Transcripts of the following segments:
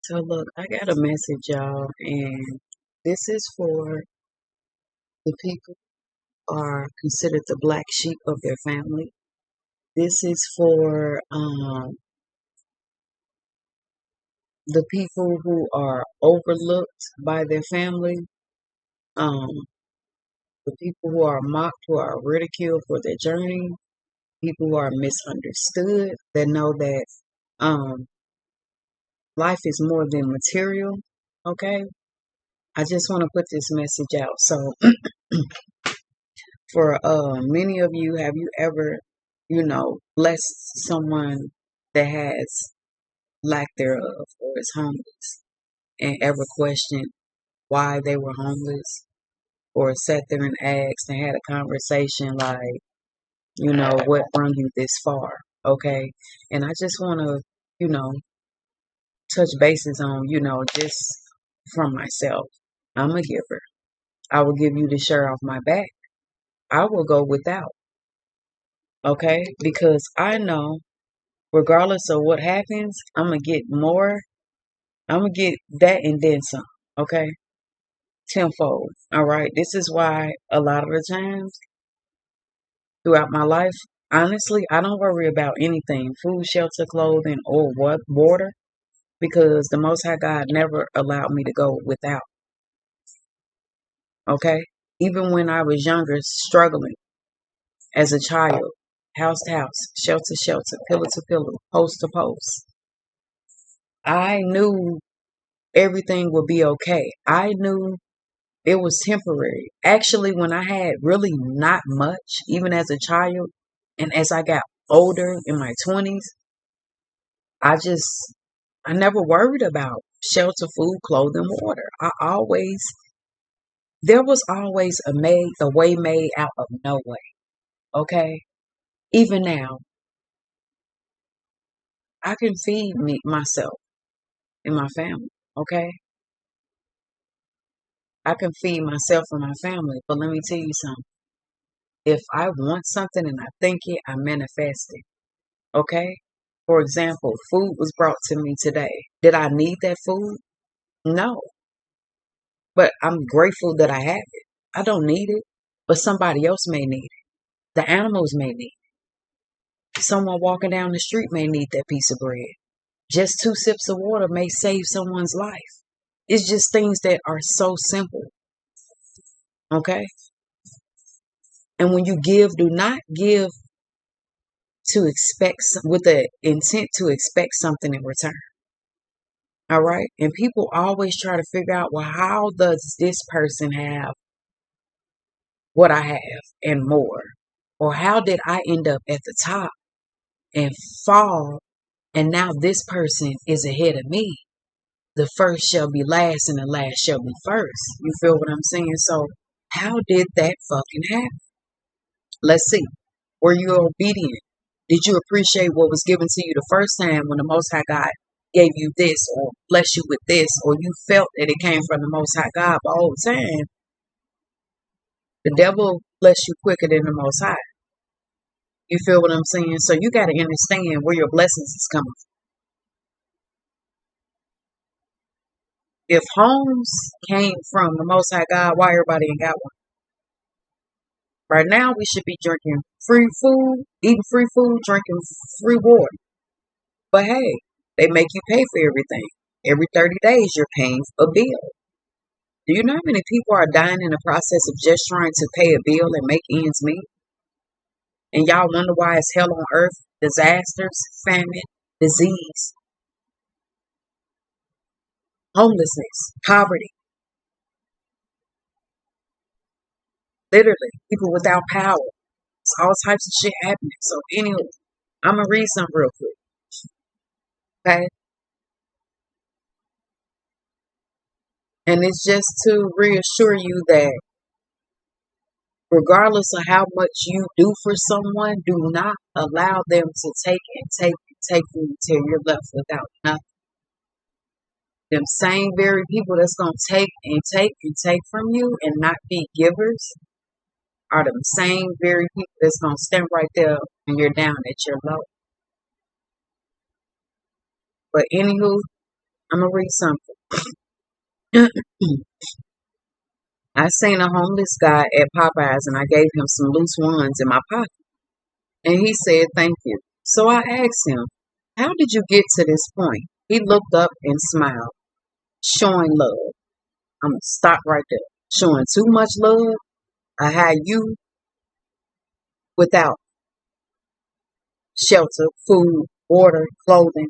So look, I got a message, y'all, and this is for the people who are considered the black sheep of their family. This is for the people who are overlooked by their family, um, the people who are mocked, who are ridiculed for their journey, people who are misunderstood, that know that um, life is more than material. Okay, I just want to put this message out. So for many of you, have you ever, blessed someone that has lack thereof or is homeless and ever questioned why they were homeless or sat there and asked and had a conversation like, what brought you this far? Okay. And I just want to, you know, touch bases on, just from myself. I'm a giver. I will give you the shirt off my back. I will go without. Okay. Because I know regardless of what happens, I'm gonna get more. I'm gonna get that and then some. Okay, tenfold. All right. This is why a lot of the times throughout my life, honestly, I don't worry about anything: food, shelter, clothing, or what water, because the Most High God never allowed me to go without. Okay, even when I was younger, struggling as a child, house to house, shelter to shelter, pillar to pillar, post to post, I knew everything would be okay. I knew it was temporary. Actually, when I had really not much, even as a child, and as I got older in my 20s, I just, I never worried about shelter, food, clothing, water. There was always a way made out of no way. Okay. Even now, I can feed me, myself and my family. Okay. I can feed myself and my family. But let me tell you something. If I want something and I think it, I manifest it. Okay? For example, food was brought to me today. Did I need that food? No. But I'm grateful that I have it. I don't need it, but somebody else may need it. The animals may need it. Someone walking down the street may need that piece of bread. Just 2 sips of water may save someone's life. It's just things that are so simple. Okay? And when you give, do not give to expect with the intent to expect something in return. All right. And people always try to figure out, well, how does this person have what I have and more? Or how did I end up at the top and fall? And now this person is ahead of me. The first shall be last and the last shall be first. You feel what I'm saying? So how did that fucking happen? Let's see. Were you obedient? Did you appreciate what was given to you the first time when the Most High God gave you this or blessed you with this, or you felt that it came from the Most High God the whole time? The devil bless you quicker than the Most High. You feel what I'm saying? So you got to understand where your blessings is coming from. If homes came from the Most High God, why everybody ain't got one? Right now, we should be drinking free food, eating free food, drinking free water. But hey, they make you pay for everything. Every 30 days, you're paying a bill. Do you know how many people are dying in the process of just trying to pay a bill and make ends meet? And y'all wonder why it's hell on earth, disasters, famine, disease, homelessness, poverty, literally, people without power. It's all types of shit happening. So anyway, I'm going to read something real quick. Okay? And it's just to reassure you that regardless of how much you do for someone, do not allow them to take and take and take you until you're left without nothing. Them same very people that's going to take and take and take from you and not be givers are them same very people that's going to stand right there when you're down at your low. But anywho, I'm gonna read something. I seen a homeless guy at Popeyes and I gave him some loose ones in my pocket. And he said, "Thank you." So I asked him, "How did you get to this point?" He looked up and smiled, showing love. I'm going to stop right there. Showing too much love. I had you without shelter, food, water, clothing.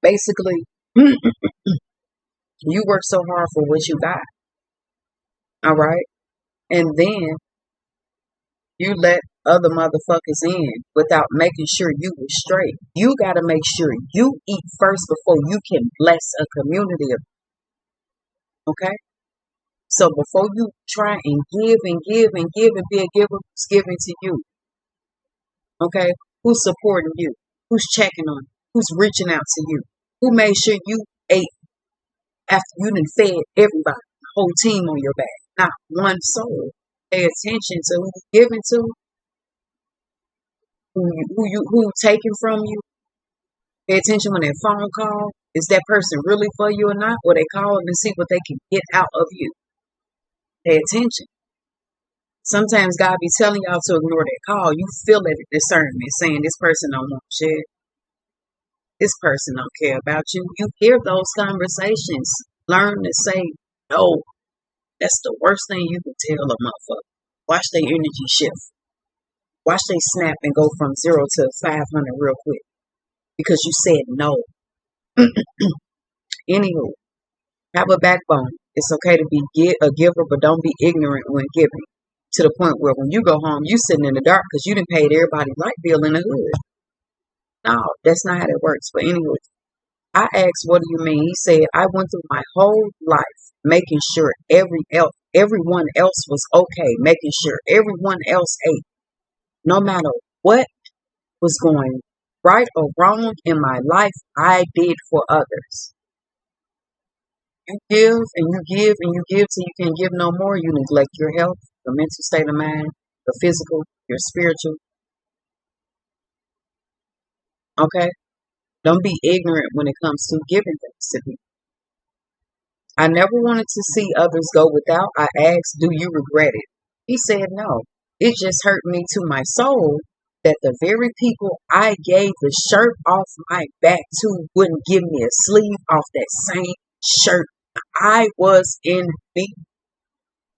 Basically, you work so hard for what you got. All right. And then you let other motherfuckers in without making sure you were straight. You got to make sure you eat first before you can bless a community. Okay. So before you try and give and give and give and be a giver, who's giving to you? Okay? Who's supporting you? Who's checking on you? Who's reaching out to you? Who made sure you ate after you done fed everybody, the whole team on your back? Not one soul. Pay attention to who you're giving to, who taking from you. Pay attention when that phone call. Is that person really for you or not? Or they call and see what they can get out of you. Pay attention. Sometimes God be telling y'all to ignore that call. You feel it at discernment, saying this person don't want shit. This person don't care about you. You hear those conversations. Learn to say no. That's the worst thing you can tell a motherfucker. Watch their energy shift. Watch they snap and go from 0 to 500 real quick. Because you said no. Anywho, have a backbone. It's okay to be a giver, but don't be ignorant when giving. To the point where when you go home, you sitting in the dark because you didn't pay everybody's light bill in the hood. No, that's not how that works. But anyway, I asked, "What do you mean?" He said, "I went through my whole life making sure everyone else was okay, making sure everyone else ate, no matter what was going right or wrong in my life. I did for others." You give and you give and you give till you can't give no more. You neglect your health, your mental state of mind, your physical, your spiritual. Okay? Don't be ignorant when it comes to giving things to people. I never wanted to see others go without. I asked, "Do you regret it?" He said, "No. It just hurt me to my soul that the very people I gave the shirt off my back to wouldn't give me a sleeve off that same shirt I was in need."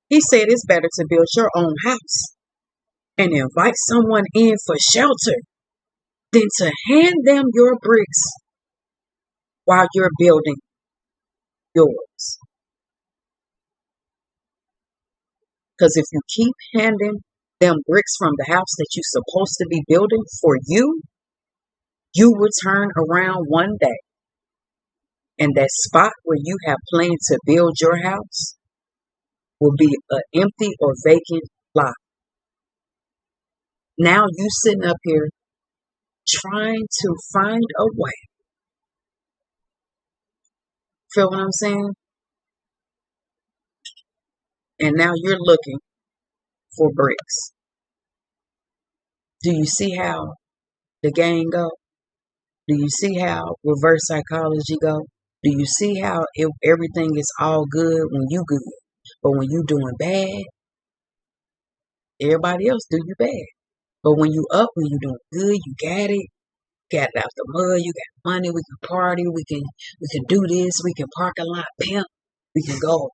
He said, "It's better to build your own house and invite someone in for shelter than to hand them your bricks while you're building yours. Because if you keep handing them bricks from the house that you're supposed to be building for you, you will turn around one day and that spot where you have planned to build your house will be an empty or vacant lot. Now you sitting up here trying to find a way." Feel what I'm saying? And now you're looking for bricks. Do you see how the game go? Do you see how reverse psychology go? Do you see how everything is all good when you good, but when you doing bad, everybody else do you bad. But when you up, when you doing good, you got it out the mud, you got money, we can party, we can do this, we can park a lot pimp, we can go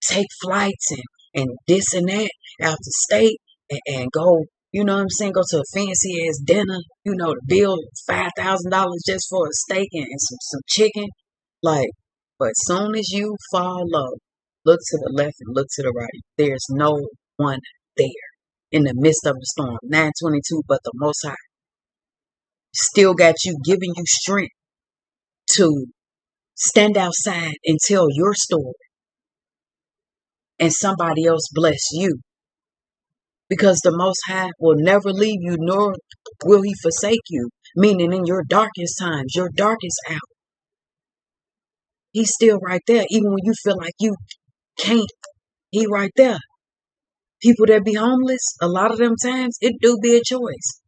take flights and this and that out the state and go, you know what I'm saying, go to a fancy ass dinner, to bill $5,000 just for a steak and some chicken. Like, but as soon as you fall low, look to the left and look to the right. There's no one there in the midst of the storm. 922, but the Most High still got you, giving you strength to stand outside and tell your story and somebody else bless you. Because the Most High will never leave you, nor will he forsake you. Meaning in your darkest times, your darkest hour, he's still right there. Even when you feel like you can't, he right there. People that be homeless, a lot of them times, it do be a choice.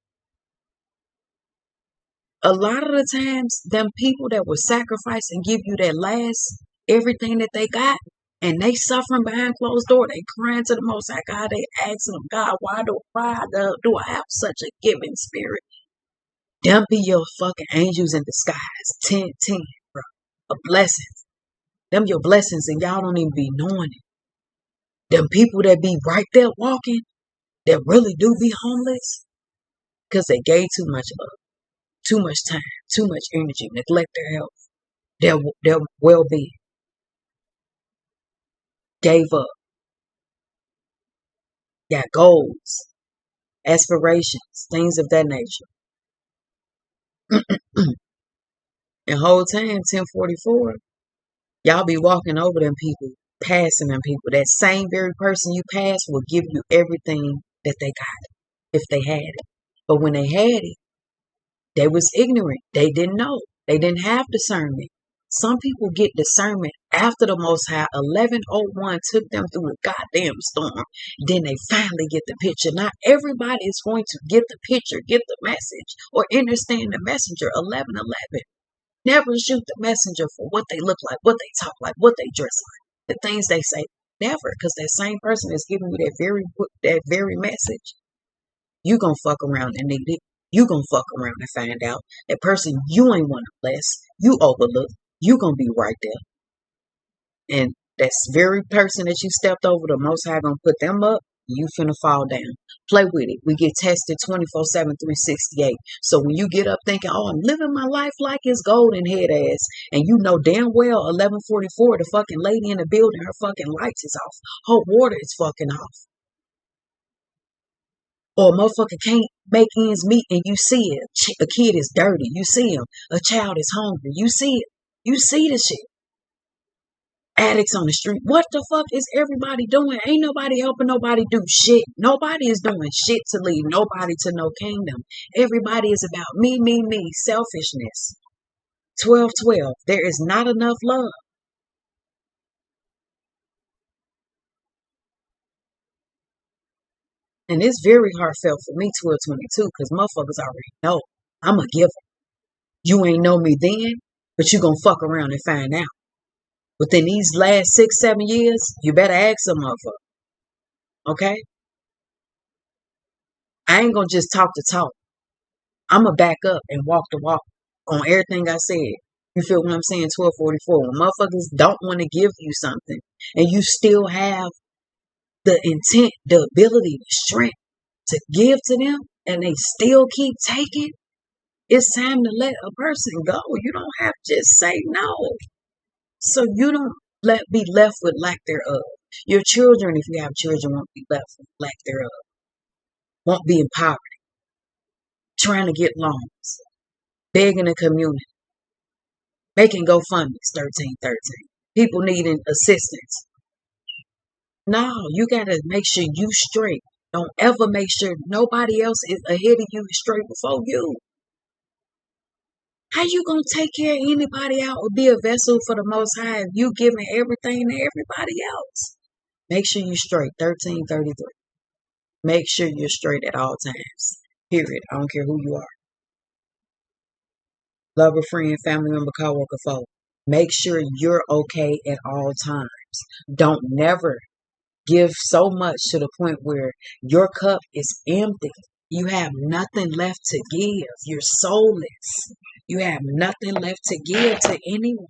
A lot of the times, them people that will sacrifice and give you that last everything that they got, and they suffering behind closed door, they crying to the Most High God, they asking them, God, why do I have such a giving spirit? Them be your fucking angels in disguise. 10, bro. A blessing. Them your blessings, and y'all don't even be knowing it. Them people that be right there walking, that really do be homeless, because they gave too much love, too much time, too much energy, neglect their health, their well-being, gave up, got goals, aspirations, things of that nature. And whole time, 1044, y'all be walking over them people, passing them people. That same very person you pass will give you everything that they got if they had it. But when they had it, they was ignorant. They didn't know. They didn't have discernment. Some people get discernment after the Most High 1101 took them through a goddamn storm. Then they finally get the picture. Not everybody is going to get the picture, get the message, or understand the messenger. 1111. Never shoot the messenger for what they look like, what they talk like, what they dress like, the things they say. Never, because that same person is giving you that very message. You gonna fuck around and need it. You gonna fuck around and find out that person you ain't want to bless, you overlook. You gonna be right there, and that very person that you stepped over, the Most High gonna put them up. You finna fall down. Play with it. We get tested 24/7, 368. So when you get up thinking, "Oh, I'm living my life like it's golden head ass," and you know damn well 1144, the fucking lady in the building, her fucking lights is off, her water is fucking off. Or a motherfucker can't make ends meet and you see it. A kid is dirty. You see him. A child is hungry. You see it. You see the shit. Addicts on the street. What the fuck is everybody doing? Ain't nobody helping nobody do shit. Nobody is doing shit to leave nobody to no kingdom. Everybody is about me, selfishness. 12:12. There is not enough love. And it's very heartfelt for me, 1222, because motherfuckers already know I'm a giver. You ain't know me then, but you gonna fuck around and find out. Within these last 6, 7 years, you better ask some motherfucker. Okay? I ain't gonna just talk the talk. I'ma back up and walk the walk on everything I said. You feel what I'm saying? 1244. When motherfuckers don't want to give you something and you still have the intent, the ability, the strength to give to them and they still keep taking, it's time to let a person go. You don't have to just say no. So you don't be left with lack thereof. Your children, if you have children, won't be left with lack thereof. Won't be in poverty, trying to get loans, begging the community, making GoFundMe's 1313. People needing assistance. No, you gotta make sure you straight. Don't ever make sure nobody else is ahead of you straight before you. How you gonna take care of anybody out or be a vessel for the Most High if you giving everything to everybody else? Make sure you straight. 1333. Make sure you're straight at all times. Period. I don't care who you are. Lover, friend, family member, coworker, foe. Make sure you're okay at all times. Don't never give so much to the point where your cup is empty. You have nothing left to give. You're soulless. You have nothing left to give to anyone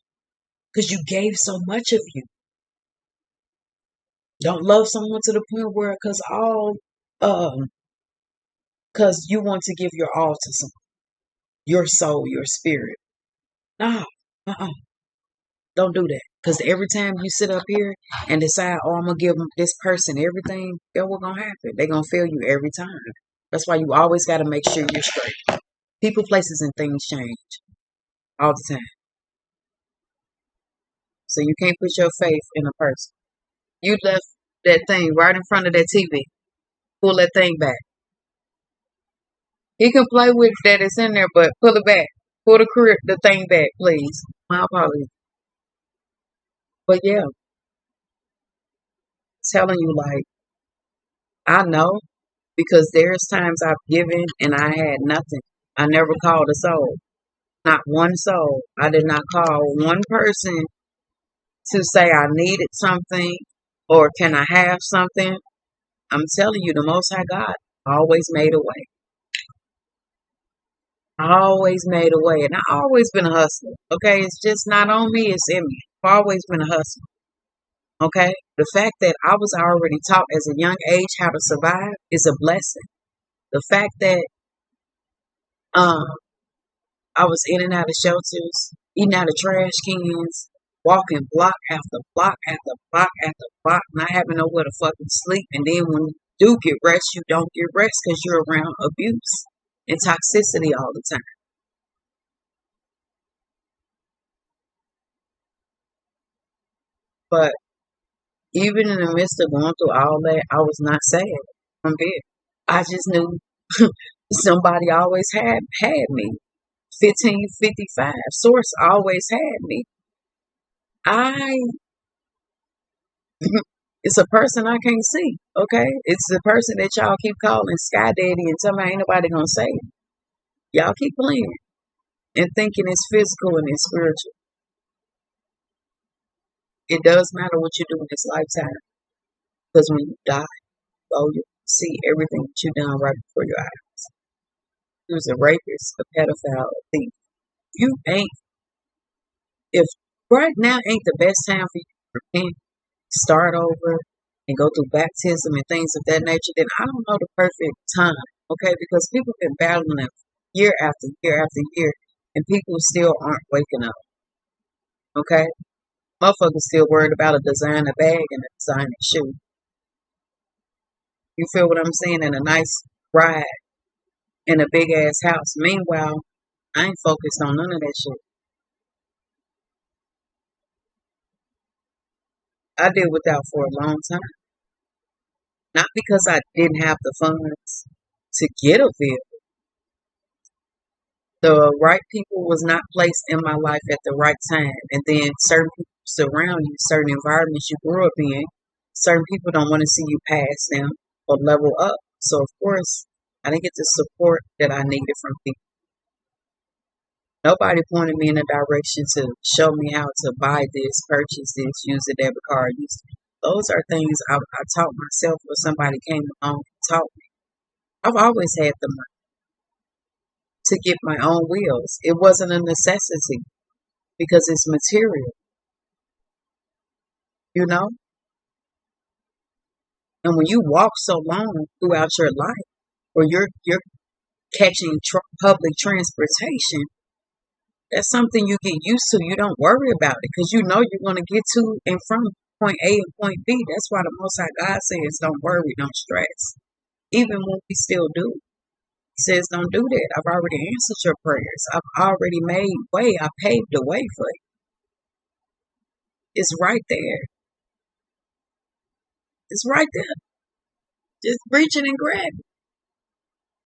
because you gave so much of you. Don't love someone to the point where because you want to give your all to someone, your soul, your spirit. No, don't do that. Because every time you sit up here and decide, oh, I'm gonna give this person everything, guess what's gonna happen? They're gonna fail you every time. That's why you always gotta make sure you're straight. People, places, and things change all the time. So you can't put your faith in a person. You left that thing right in front of that TV. Pull that thing back. He can play with that it's in there, but pull it back. Pull the thing back, please. My apologies. But yeah, telling you like I know because there's times I've given and I had nothing. I never called a soul. Not one soul. I did not call one person to say I needed something or can I have something. I'm telling you, the Most High God always made a way. Always made a way. And I always been a hustler. Okay. It's just not on me, it's in me. I've always been a hustler. Okay. The fact that I was already taught as a young age how to survive is a blessing. The fact that um I was in and out of shelters, eating out of trash cans, walking block after block after block after block, not having nowhere to fucking sleep. And then when you do get rest, you don't get rest because you're around abuse and toxicity all the time. But even in the midst of going through all that, I was not sad. I'm big. I just knew somebody always had me. 1555 source always had me. I it's a person I can't see. Okay, it's the person that y'all keep calling Sky Daddy and tell me ain't nobody gonna save me. Y'all keep playing and thinking it's physical and it's spiritual. It does matter what you do in this lifetime because when you die, oh, you see everything that you done right before your eyes. You was a rapist, a pedophile, a thief. You ain't. If right now ain't the best time for you to repent, start over, and go through baptism and things of that nature, then I don't know the perfect time. Okay, because people have been battling it year after year after year, and people still aren't waking up. Okay, motherfuckers still worried about a designer bag and a designer shoe. You feel what I'm saying? And a nice ride in a big ass house. Meanwhile, I ain't focused on none of that shit. I did without for a long time. Not because I didn't have the funds to get a vehicle. The right people was not placed in my life at the right time. And then certain people surround you, certain environments you grew up in, certain people don't want to see you pass them or level up. So of course, I didn't get the support that I needed from people. Nobody pointed me in a direction to show me how to buy this, purchase this, use a debit card. Those are things I taught myself or somebody came along and taught me. I've always had the money to get my own wheels. It wasn't a necessity because it's material, you know? And when you walk so long throughout your life, or you're catching public transportation, that's something you get used to. You don't worry about it because you know you're going to get to and from point A and point B. That's why the Most High God says, "Don't worry, don't stress." Even when we still do, He says, "Don't do that. I've already answered your prayers. I've already made way. I paved the way for you. It's right there. It's right there. Just reach it and grab it."